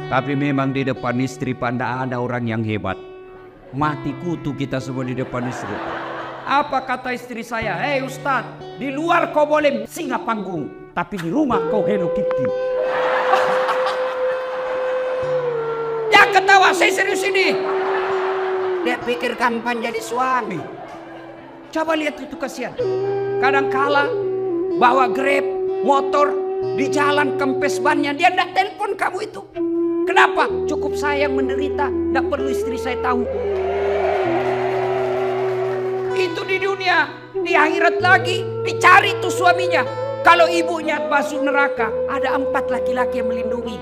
Tapi memang di depan istri Pak, ada orang yang hebat. Mati kutu kita semua di depan istri. Apa kata istri saya? Hei Ustadz, di luar kau boleh singa panggung, tapi di rumah kau Hello Kitty. Jangan ketawa, saya serius ini. Dia pikir kapan jadi suami. Coba lihat itu, kasihan. Kadang-kala bawa Grab, motor, di jalan kempes bannya, dia tidak telepon kamu itu. Kenapa? Cukup saya yang menderita, tidak perlu istri saya tahu. Itu di dunia, di akhirat lagi dicari tuh suaminya. Kalau ibunya masuk neraka, ada 4 laki-laki yang melindungi.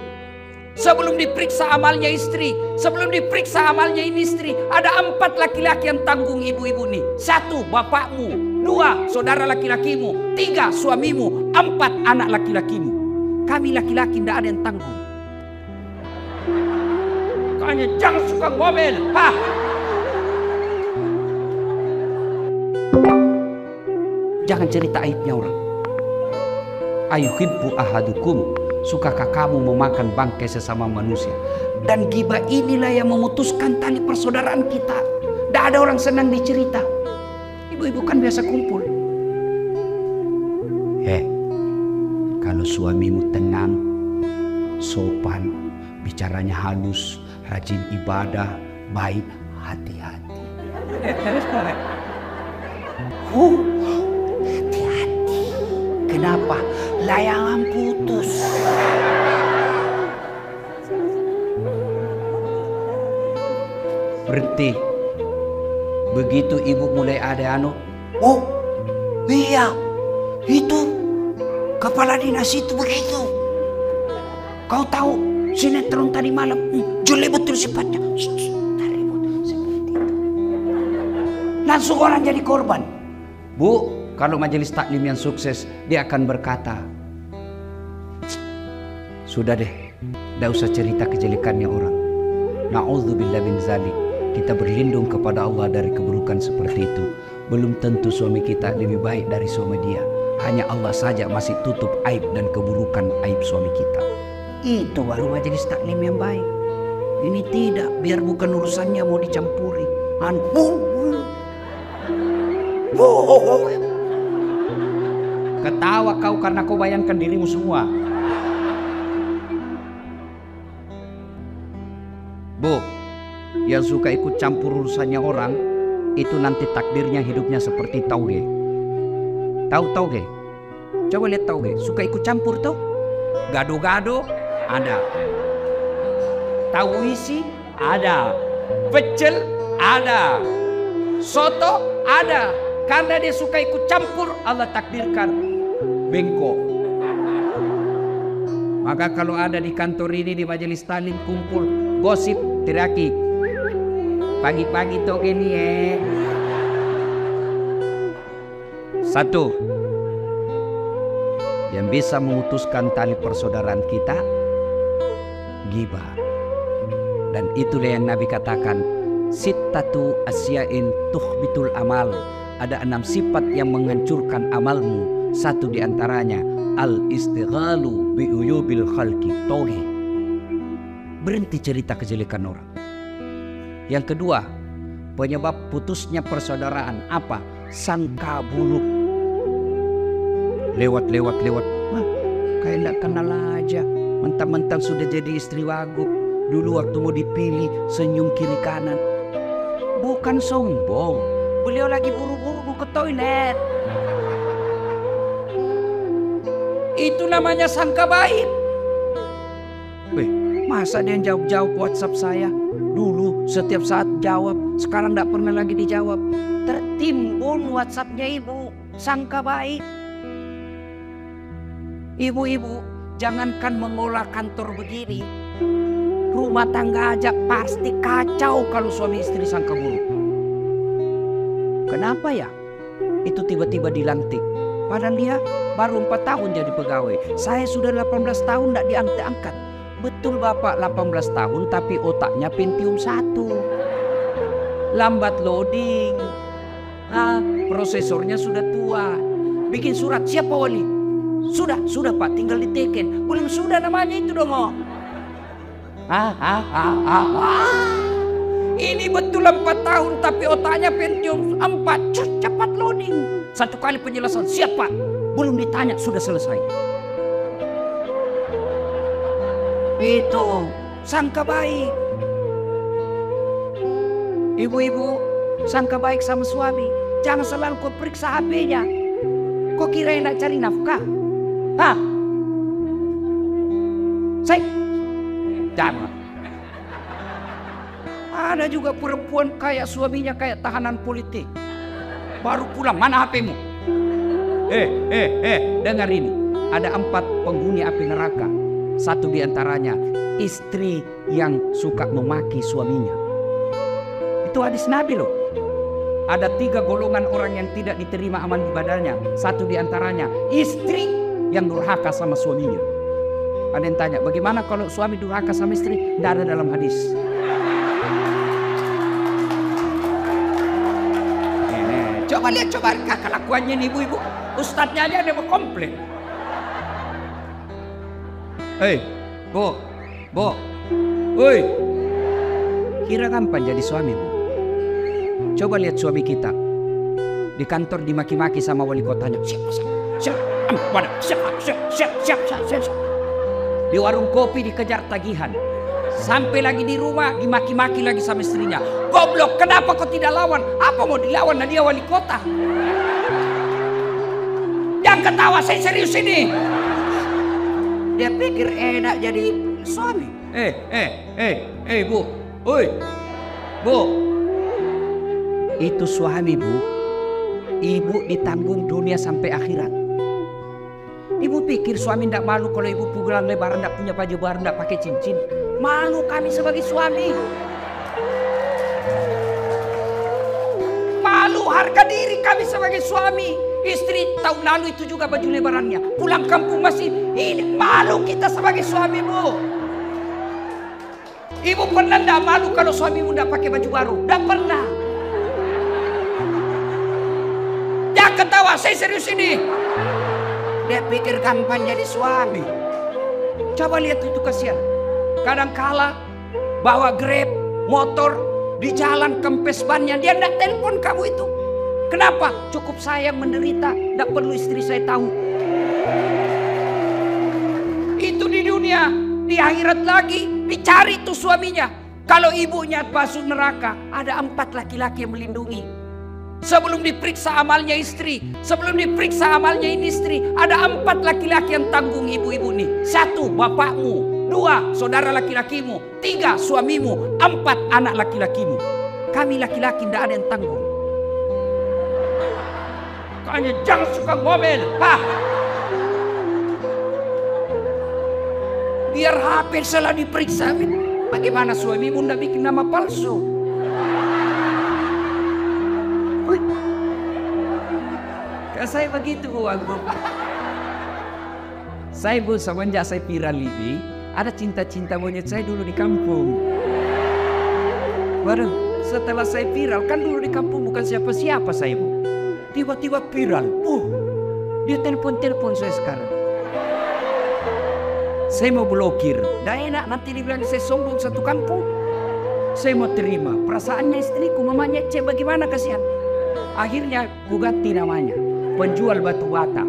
Sebelum diperiksa amalnya istri, sebelum diperiksa amalnya ini istri, ada 4 laki-laki yang tanggung ibu-ibu nih. 1 bapakmu, 2 saudara laki-lakimu, 3 suamimu, 4 anak laki-lakimu. Kami laki-laki tidak ada yang tanggung. Makanya jangan suka ngomel. Jangan cerita aibnya orang. Ayuhibbu ahadukum, sukakah kamu memakan bangkai sesama manusia? Dan ghibah inilah yang memutuskan tali persaudaraan kita. Tidak ada orang senang dicerita. Ibu-ibu kan biasa kumpul. Kalau suamimu tenang, sopan, bicaranya halus, rajin ibadah, baik, hati-hati. Hati-hati. Kenapa? Layangan putus. Berhenti. Begitu ibu mulai ada oh iya, itu kepala dinas itu begitu. Kau tahu sinetron tadi malam, jelek betul sifatnya. Seperti itu. Langsung orang jadi korban. Bu, kalau majelis taklim yang sukses, dia akan berkata, sudah deh, tidak usah cerita kejelekannya orang. Na'udzubillah min zalik. Kita berlindung kepada Allah dari keburukan seperti itu. Belum tentu suami kita lebih baik dari suami dia. Hanya Allah saja masih tutup aib dan keburukan aib suami kita. Itu baru majelis taklim yang baik. Ini tidak, biar bukan urusannya mau dicampuri. Ketawa kau karena kau bayangkan dirimu semua. Bu, yang suka ikut campur urusannya orang, itu nanti takdirnya hidupnya seperti tauge. Tahu tauge? Coba lihat tauge, suka ikut campur tuh. Gado-gado ada. Tahu isi ada. Pecel ada. Soto ada. Karena dia suka ikut campur, Allah takdirkan bengkok. Maka kalau ada di kantor ini, di majelis taklim kumpul, gosip, teriaki. Pagi-pagi tuh gini ya. 1. Yang bisa memutuskan tali persaudaraan kita, ghibah. Dan itulah yang Nabi katakan, sittatu asya'in tuhbitul amal. Ada 6 sifat yang menghancurkan amalmu. 1 diantaranya, al-istighalu bi'uyubil khalqi, toge. Berhenti cerita kejelekan orang. Yang kedua, penyebab putusnya persaudaraan apa? Sangka buruk. Lewat. Kayak tidak kenal aja. Mentang-mentang sudah jadi istri wagub. Dulu waktu mau dipilih, senyum kiri kanan. Bukan sombong. Beliau lagi buru-buru mau ke toilet. Itu namanya sangka baik. Masa dia jawab-jawab WhatsApp saya? Dulu setiap saat jawab, sekarang tidak pernah lagi dijawab. Tertimbun WhatsAppnya ibu, sangka baik. Ibu-ibu, jangankan mengolah kantor begini, rumah tangga aja pasti kacau kalau suami istri sangka buruk. Kenapa ya? Itu tiba-tiba dilantik. Padahal dia baru 4 tahun jadi pegawai. Saya sudah 18 tahun tidak diangkat-angkat. Betul Bapak 18 tahun tapi otaknya Pentium 1. Lambat loading. Prosesornya sudah tua. Bikin surat, siapa wali? Sudah Pak, tinggal diteken. Belum sudah namanya itu dong. Ini betul 4 tahun tapi otaknya Pentium 4. Cepat loading. 1 kali penjelasan, siap Pak. Belum ditanya sudah selesai. Itu sangka baik. Ibu-ibu sangka baik sama suami. Jangan selalu kau periksa HP-nya. Kau kira nak cari nafkah? Saya jangan. Ada juga perempuan kayak suaminya kayak tahanan politik. Baru pulang, mana HP-mu? Dengar ini. Ada 4 penghuni api neraka. 1 diantaranya istri yang suka memaki suaminya. Itu hadis Nabi loh. Ada 3 golongan orang yang tidak diterima amal ibadahnya. 1 diantaranya istri yang durhaka sama suaminya. Ada yang tanya, bagaimana kalau suami durhaka sama istri? Tidak ada dalam hadis. Coba lihat, kelakuannya nih ibu-ibu. Ustadznya aja ada yang komplain. Bu, woi, kira kapan jadi suami bu? Coba lihat suami kita di kantor dimaki-maki sama wali kotanya. Siap. Di warung kopi dikejar tagihan. Sampai lagi di rumah dimaki-maki lagi sama istrinya. Goblok, kenapa kau tidak lawan? Apa mau dilawan? Nah dia wali kota. Jangan ketawa, saya serius ini. Dia pikir enak jadi suami. Bu. Oi. Bu. Itu suami bu. Ibu ditanggung dunia sampai akhirat. Ibu pikir suami tidak malu kalau ibu pulang lebaran tidak punya baju baru, tidak pakai cincin. Malu kami sebagai suami. Malu harga diri kami sebagai suami. Istri tahun lalu itu juga baju lebarannya. Pulang kampung masih ini. Malu kita sebagai suami bu. Ibu pernah tidak malu kalau suamimu tidak pakai baju baru? Tidak pernah. Jangan ketawa, saya serius ini. Dia pikir gampang jadi suami. Coba lihat itu kasihan. Kadang-kala bawa Grab, motor di jalan kempes bannya. Dia tidak telepon kamu itu. Kenapa? Cukup saya menderita. Tidak perlu istri saya tahu. Itu di dunia. Di akhirat lagi dicari tuh suaminya. Kalau ibunya masuk neraka, ada 4 laki-laki yang melindungi. Sebelum diperiksa amalnya istri, sebelum diperiksa amalnya ini istri, ada 4 laki-laki yang tanggung ibu-ibu nih. 1 bapakmu, 2 saudara laki-lakimu, 3 suamimu, 4 anak laki-lakimu. Kami laki-laki tidak ada yang tanggung. Kayaknya jangan suka ngomel. Biar HP salah diperiksa. Bagaimana suamimu tidak bikin nama palsu? Saya begitu bu. Saya bu semenjak saya viral ini ada cinta-cinta monyet saya dulu di kampung. Baru setelah saya viral, kan dulu di kampung bukan siapa-siapa saya bu. Tiba-tiba viral, dia telepon saya sekarang. Saya mau blokir, dah enak nanti dibilang saya sombong satu kampung. Saya mau terima, perasaannya istriku mamanya cek bagaimana kasihan. Akhirnya ku ganti namanya, penjual batu bata.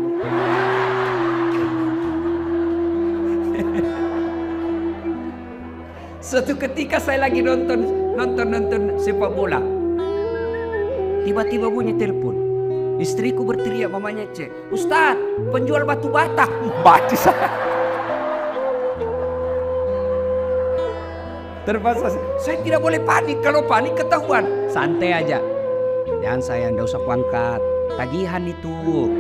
Suatu ketika saya lagi nonton sepak bola. Tiba-tiba bunyi telepon. Istriku berteriak mamanya cek, Ustaz, penjual batu bata. Mati saya. Terpaksa saya tidak boleh panik. Kalau panik ketahuan. Santai aja. Jangan sayang, tidak usah kuangkat. Tagihan itu.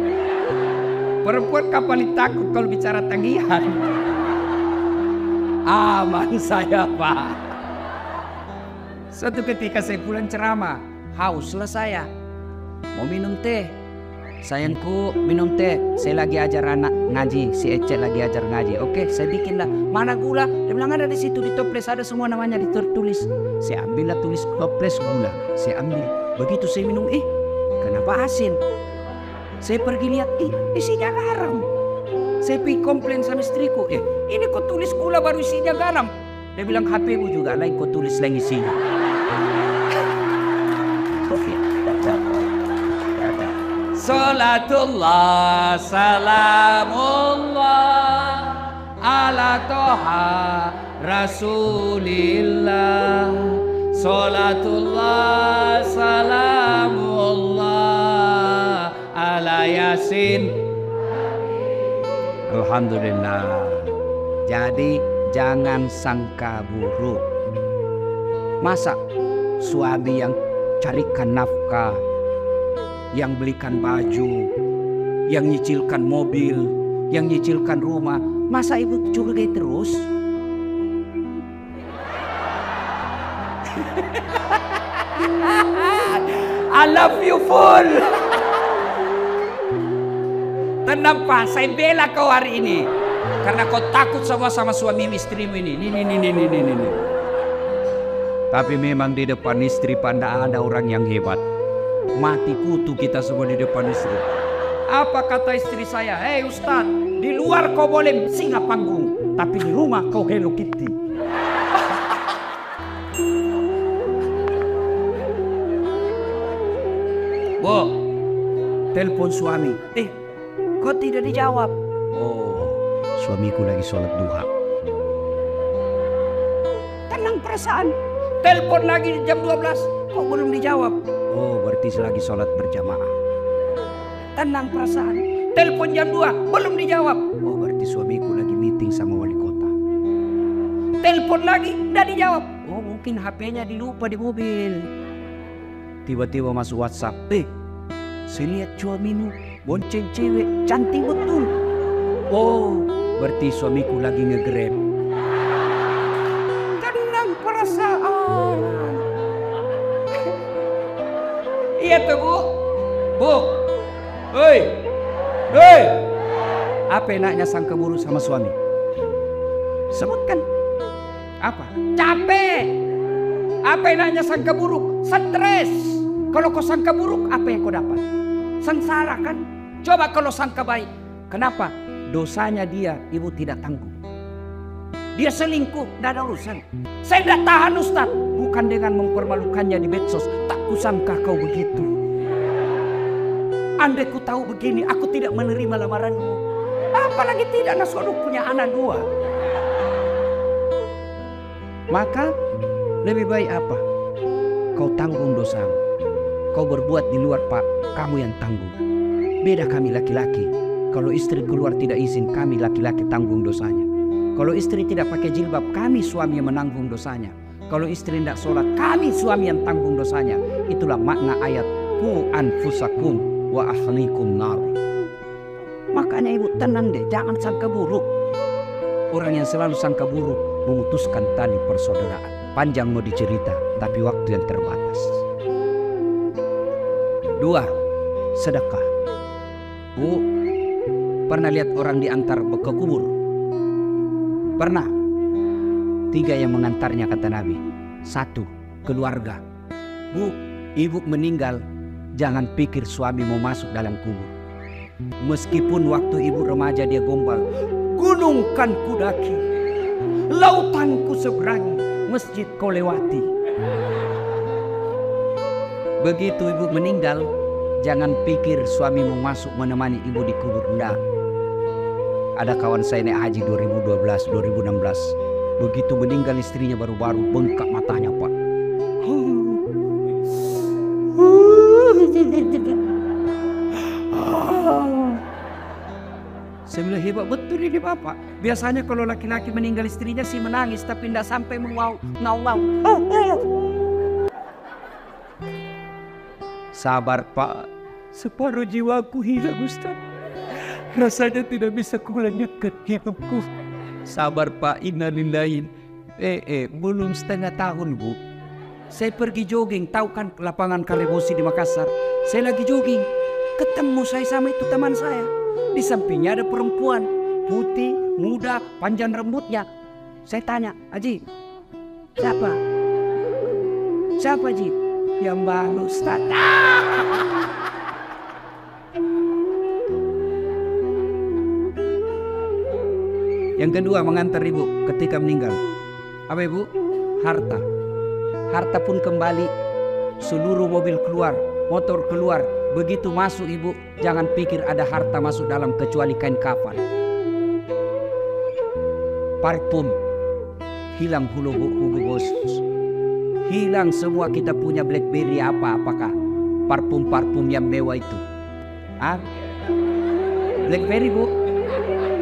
Perempuan kapan takut kalau bicara tagihan? Aman saya pak. Suatu ketika saya pulang ceramah, hauslah saya. Mau minum teh. Sayangku minum teh. Saya lagi ajar anak ngaji. Si Ece lagi ajar ngaji. Oke, saya bikin lah. Mana gula? Dia bilang ada di situ di toples ada semua namanya ditulis. Saya ambil lah tulis toples gula. Saya ambil. Begitu saya minum, kenapa asin? Saya pergi lihat, isinya garam. Saya pergi komplain sama istriku, ini kok tulis gula baru isinya garam. Dia bilang HP-mu juga lain, kau tulis lain isinya. Salatullah salamullah ala toha rasulillah. Salatullah salamullah ala yasin. Alhamdulillah. Jadi jangan sangka buruk. Masa suami yang carikan nafkah, yang belikan baju, yang nyicilkan mobil, yang nyicilkan rumah, masa ibu curigai terus? I love you full. Tenang Pak, saya bela kau hari ini. Karena kau takut sama suami istrimu ini. Nih. Tapi memang di depan istri Pak ada orang yang hebat. Mati kutu kita semua di depan istri. Apa kata istri saya? Hei Ustadz, di luar kau boleh singa panggung, tapi di rumah kau Hello Kitty. Bo, telepon suami. Kok tidak dijawab? Oh, suamiku lagi sholat duha. Tenang perasaan. Telepon lagi jam 12. Kok belum dijawab? Oh, berarti lagi sholat berjamaah. Tenang perasaan. Telepon jam 2. Belum dijawab. Oh, berarti suamiku lagi meeting sama wali kota. Telepon lagi. Tidak dijawab. Oh, mungkin HP-nya dilupa di mobil. Tiba-tiba masuk WhatsApp. Saya lihat suamimu bonceng cewek cantik betul. Oh, berarti suamiku lagi nge-grab. Tenang perasaan. Iya tuh Bu. Bu. Hei. Apa enaknya sangka buruk sama suami? Sebutkan. Apa? Capek. Apa enaknya sangka buruk? Stres. Kalau kau sangka buruk, apa yang kau dapat? Sengsara kan? Coba kalau sangka baik. Kenapa? Dosanya dia, ibu tidak tanggung. Dia selingkuh, tidak ada urusan. Saya tidak tahan Ustaz. Bukan dengan mempermalukannya di medsos. Tak kusangka kau begitu. Andai ku tahu begini, aku tidak menerima lamaranmu. Apalagi tidak, Nasrul punya anak 2. Maka lebih baik apa? Kau tanggung dosamu. Kau berbuat di luar Pak, kamu yang tanggung. Beda kami laki-laki. Kalau istri keluar tidak izin, kami laki-laki tanggung dosanya. Kalau istri tidak pakai jilbab, kami suami yang menanggung dosanya. Kalau istri tidak sholat, kami suami yang tanggung dosanya. Itulah makna ayat Qu anfusakum wa ahlikum nar. Makanya ibu tenang deh, jangan sangka buruk. Orang yang selalu sangka buruk memutuskan tali persaudaraan. Panjang mau dicerita, tapi waktu yang terbatas. 2. Sedekah. Bu, pernah lihat orang diantar ke kubur? Pernah. 3 yang mengantarnya kata Nabi. 1. Keluarga. Bu, ibu meninggal, jangan pikir suami mau masuk dalam kubur. Meskipun waktu ibu remaja dia gombal, gunung kan kudaki, lautan ku seberangi, masjid kau lewati. Begitu ibu meninggal, jangan pikir suami mau masuk menemani ibu di kubur. Enggak. Ada kawan saya naik haji 2012, 2016. Begitu meninggal istrinya baru-baru bengkak matanya Pak. Saya bilang hebat betul ini Bapak. Biasanya kalau laki-laki meninggal istrinya sih menangis, tapi tidak sampai ngau-ngau. Sabar Pak, separuh jiwaku hilang Ustaz. Rasanya tidak bisa kulanjutkan hidupku. Sabar Pak, innalillahi. Belum setengah tahun Bu. Saya pergi jogging, tahu kan lapangan Kalebosi di Makassar. Saya lagi jogging, ketemu saya sama itu teman saya. Di sampingnya ada perempuan, putih, muda, panjang rambutnya. Saya tanya, Haji, siapa? Siapa Haji? Yang baru Ustaz. Yang kedua, mengantar ibu ketika meninggal. Apa ibu? Harta. Harta pun kembali. Seluruh mobil keluar, motor keluar. Begitu masuk ibu, jangan pikir ada harta masuk dalam kecuali kain kafan. Parfum hilang hulu bos. Hilang semua kita punya BlackBerry apakah parfum yang mewah itu. BlackBerry bu?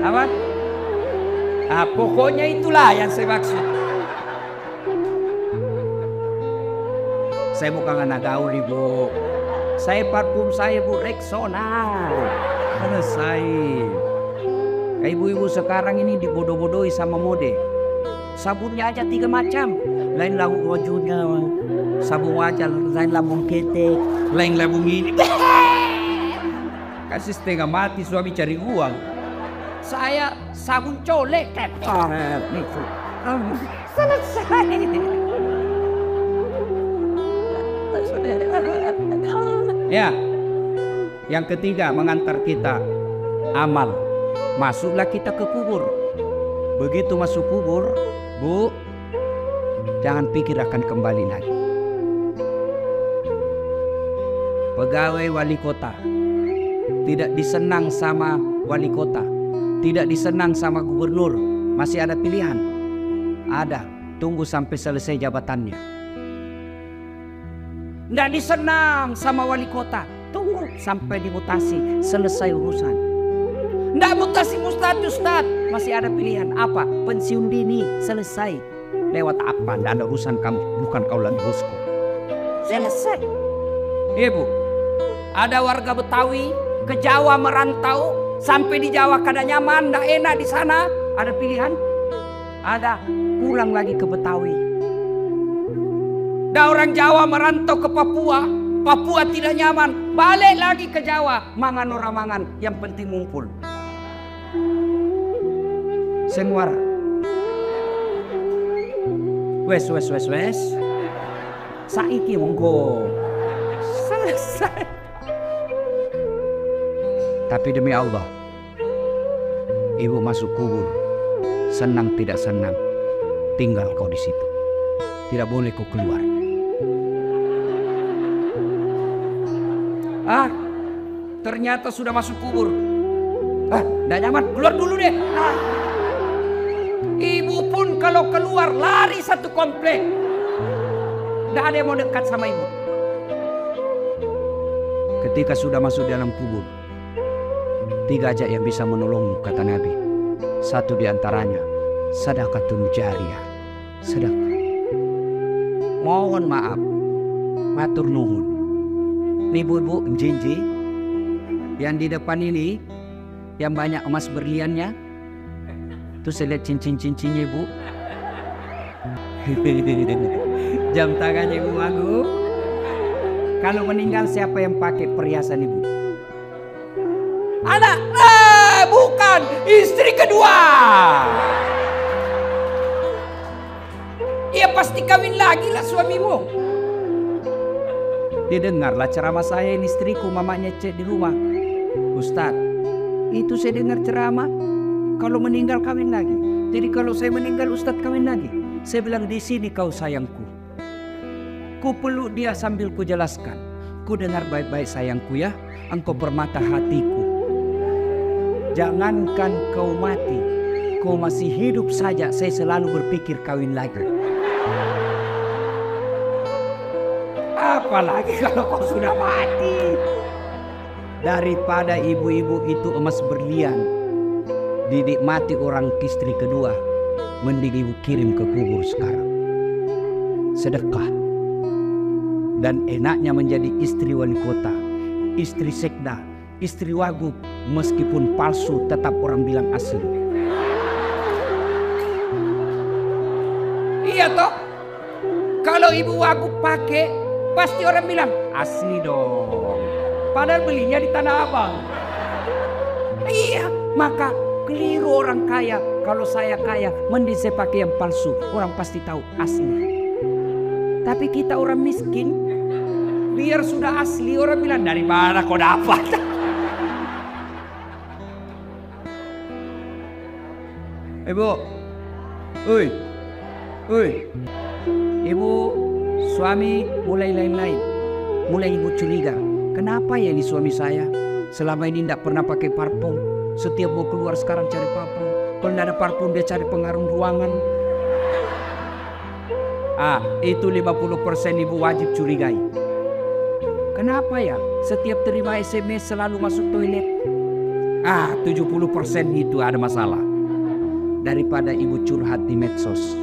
Apa? Pokoknya itulah yang saya maksud. Saya bukan anak gaul ibu. Saya parfum saya bu Rexona. Selesai. Kayak ibu-ibu sekarang ini dibodoh-bodohi sama mode. Sabunnya aja 3 macam. Lain labu wajunya, sabun wajah, lain lambung ketek, lain lambung ini. Kasih setengah mati suami cari uang. Saya sabun colek. Selesai. Ya, yang ketiga mengantar kita amal. Masuklah kita ke kubur. Begitu masuk kubur, bu, jangan pikir akan kembali lagi. Pegawai wali kota tidak disenang sama wali kota, tidak disenang sama gubernur. Masih ada pilihan? Ada. Tunggu sampai selesai jabatannya. Tidak disenang sama wali kota, tunggu sampai dimutasi, selesai urusan. Tidak mutasi Ustaz, masih ada pilihan. Apa? Pensiun dini, selesai. Lewat apa? Tidak ada urusan kamu, bukan kau lagi bosku. Selesai. Ibu, ada warga Betawi ke Jawa merantau, sampai di Jawa kada nyaman, tidak enak di sana. Ada pilihan? Ada. Pulang lagi ke Betawi. Ada orang Jawa merantau ke Papua, Papua tidak nyaman, balik lagi ke Jawa. Mangan orang mangan, yang penting ngumpul. Senguara. Wes. Saiki monggo. Selesai. Tapi demi Allah, ibu masuk kubur, senang tidak senang, tinggal kau di situ. Tidak boleh kau keluar. Ternyata sudah masuk kubur. Tidak nyaman, keluar dulu deh. Ibu pun kalau keluar lari satu komplek. Tidak ada yang mau dekat sama ibu. Ketika sudah masuk dalam kubur, 3 aja yang bisa menolongmu, kata Nabi. 1 diantaranya sedekatun jariyah, sedekah. Mohon maaf, matur nuhun. Ibu-ibu jinji yang di depan ini, yang banyak emas berliannya, tuh saya lihat cincin-cincinnya ibu. Jam tangannya ibu Agung. Kalau meninggal siapa yang pakai perhiasan ibu? Anak, bukan, istri kedua. Ia pasti kawin lagi lah suamimu. Didengarlah ceramah saya, ini istriku, mamanya cek di rumah. Ustadz, itu saya dengar ceramah, kalau meninggal kawin lagi. Jadi kalau saya meninggal Ustadz kawin lagi. Saya bilang, di sini kau sayangku. Ku peluk dia sambil ku jelaskan. Ku dengar baik-baik sayangku ya, engkau permata hatiku. Jangankan kau mati, kau masih hidup saja saya selalu berpikir kawin lagi. Apalagi kalau kau sudah mati. Daripada ibu-ibu itu emas berlian dinikmati orang istri kedua, mending ibu kirim ke kubur sekarang. Sedekah. Dan enaknya menjadi istri wali kota, istri sekda, istri wagub, meskipun palsu tetap orang bilang asli. Iya toh? Kalau ibu wagub pakai, pasti orang bilang asli dong. Padahal belinya di Tanah Abang. Iya, maka keliru orang kaya. Kalau saya kaya, mending saya pakai yang palsu. Orang pasti tahu asli. Tapi kita orang miskin, biar sudah asli orang bilang dari mana kau dapat? Ibu, Woi, ibu suami mulai lain-lain. Mulai ibu curiga, kenapa ya ini suami saya selama ini tidak pernah pakai parfum. Setiap mau keluar sekarang cari parfum. Kalau tidak ada parfum dia cari pengaruh ruangan. Itu 50% ibu wajib curigai. Kenapa ya setiap terima SMS selalu masuk toilet? 70% itu ada masalah. Daripada ibu curhat di medsos,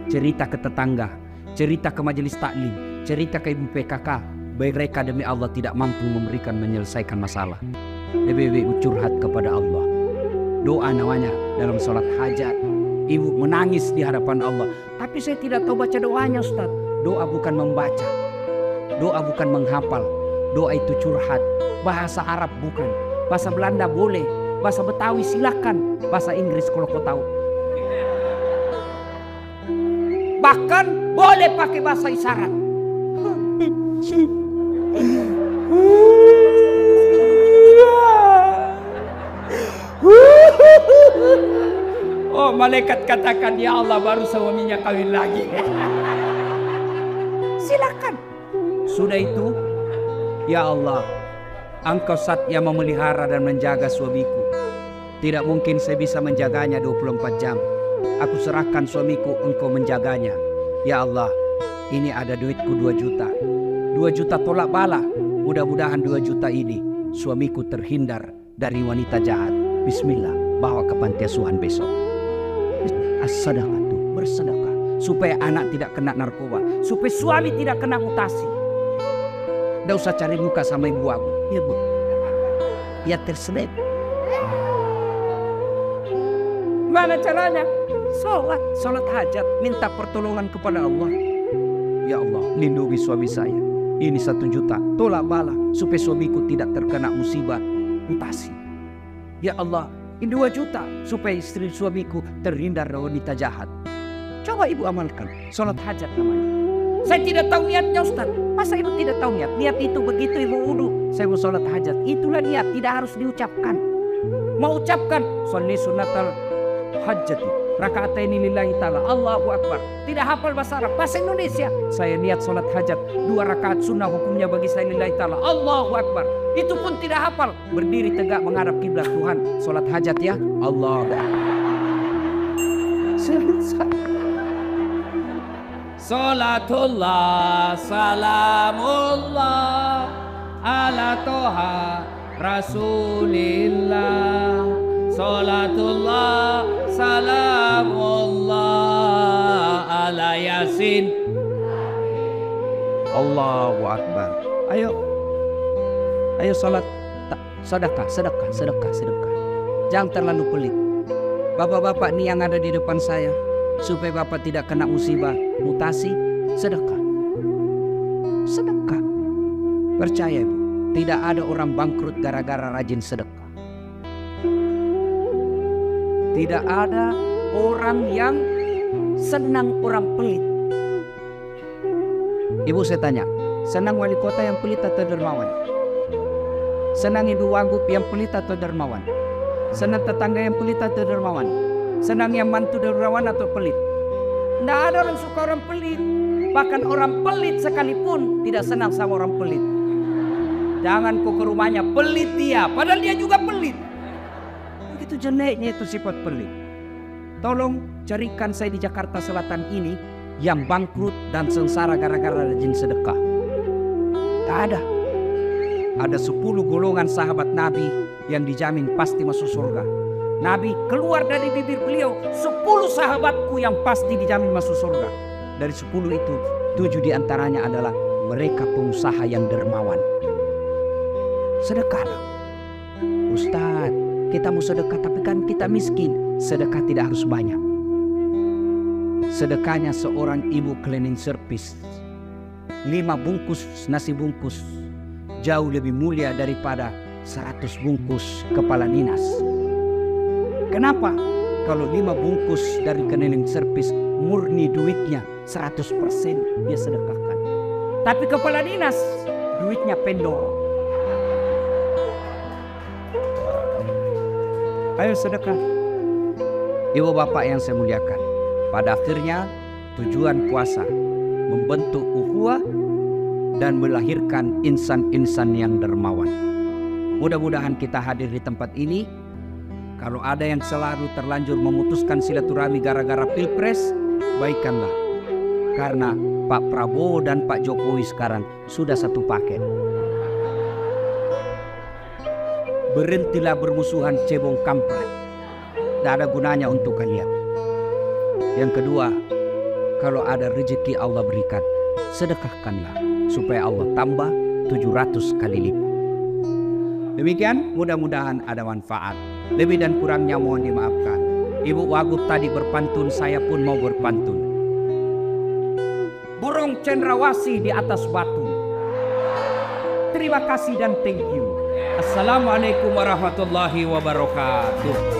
cerita ke tetangga, cerita ke majelis taklim, cerita ke ibu PKK, mereka demi Allah tidak mampu memberikan menyelesaikan masalah. Lebih baik curhat kepada Allah. Doa namanya dalam sholat hajat. Ibu menangis di hadapan Allah. Tapi saya tidak tahu baca doanya, Ustaz. Doa bukan membaca, doa bukan menghafal. Doa itu curhat. Bahasa Arab bukan, bahasa Belanda boleh, bahasa Betawi silakan, bahasa Inggris kalau kau tahu. Bahkan boleh pakai bahasa isyarat. Oh, malaikat katakan, ya Allah baru suaminya kawin lagi. Silakan. Sudah itu, ya Allah, Engkau Zat yang memelihara dan menjaga suamiku. Tidak mungkin saya bisa menjaganya 24 jam. Aku serahkan suamiku, Engkau menjaganya. Ya Allah, ini ada duitku 2 juta. 2 juta tolak bala. Mudah-mudahan 2 juta ini suamiku terhindar dari wanita jahat. Bismillah, bawa ke panti asuhan besok. As-sadaqah itu bersedekah supaya anak tidak kena narkoba, supaya suami tidak kena mutasi. Tidak usah cari muka sama ibu aku. Ya bu, ya terselip. Mana caranya? Sholat hajat, minta pertolongan kepada Allah. Ya Allah, lindungi suami saya. Ini 1 juta, tolak bala supaya suamiku tidak terkena musibah mutasi. Ya Allah, ini 2 juta supaya istri suamiku terhindar dari wanita jahat. Coba ibu amalkan, sholat hajat namanya. Saya tidak tahu niatnya, Ustaz. Masa ibu tidak tahu niat? Niat itu begitu ibu wudu, saya mau sholat hajat. Itulah niat, tidak harus diucapkan. Mau ucapkan, sholli sunnatal hajati, raka'ataini lillahi ta'ala, Allahu Akbar. Tidak hafal bahasa Arab, bahasa Indonesia. Saya niat sholat hajat, 2 rakaat sunnah hukumnya bagi saya lillahi ta'ala, Allahu Akbar. Itu pun tidak hafal. Berdiri tegak menghadap kiblat Tuhan. Sholat hajat ya Allah. Salatullah salamullah ala toha rasulillah. Salatullah salamullah ala yasin. Allahu Akbar. Ayo salat, sedekah. Jangan terlalu pelit. Bapak-bapak nih yang ada di depan saya, supaya bapak tidak kena musibah mutasi, sedekah. Percaya ibu, tidak ada orang bangkrut gara-gara rajin sedekah. Tidak ada orang yang senang orang pelit. Ibu saya tanya, senang wali kota yang pelit atau dermawan? Senang ibu wagub yang pelit atau dermawan? Senang tetangga yang pelit atau dermawan? Senang yang mantu dermawan atau pelit? Tidak ada orang suka orang pelit. Bahkan orang pelit sekalipun tidak senang sama orang pelit. Jangan kau ke rumahnya, pelit dia, padahal dia juga pelit. Begitu jeleknya itu sifat pelit. Tolong carikan saya di Jakarta Selatan ini yang bangkrut dan sengsara gara-gara rajin sedekah. Tak ada. Ada 10 golongan sahabat Nabi yang dijamin pasti masuk surga. Nabi keluar dari bibir beliau, 10 sahabatku yang pasti dijamin masuk surga. Dari 10 itu, 7 diantaranya adalah mereka pengusaha yang dermawan. Sedekahlah. Ustaz, kita mau sedekah tapi kan kita miskin. Sedekah tidak harus banyak. Sedekahnya seorang ibu cleaning service, 5 bungkus nasi bungkus jauh lebih mulia daripada 100 bungkus kepala dinas. Kenapa? Kalau 5 bungkus dari cleaning service murni duitnya 100% dia sedekahkan. Tapi kepala dinas duitnya pendor. Ayo sedekah. Ibu bapak yang saya muliakan, pada akhirnya tujuan puasa membentuk ukhuwah dan melahirkan insan-insan yang dermawan. Mudah-mudahan kita hadir di tempat ini. Kalau ada yang selalu terlanjur memutuskan silaturahmi gara-gara pilpres, baikkanlah. Karena Pak Prabowo dan Pak Jokowi sekarang sudah satu paket. Berhentilah bermusuhan cebong kampret. Tidak ada gunanya untuk kalian. Yang kedua, kalau ada rezeki Allah berikan, sedekahkanlah supaya Allah tambah 700 kali lipat. Demikian, mudah-mudahan ada manfaat. Lebih dan kurangnya mohon dimaafkan. Ibu Wagub tadi berpantun, saya pun mau berpantun. Burung cendrawasih di atas batu. Terima kasih dan thank you. Assalamualaikum warahmatullahi wabarakatuh.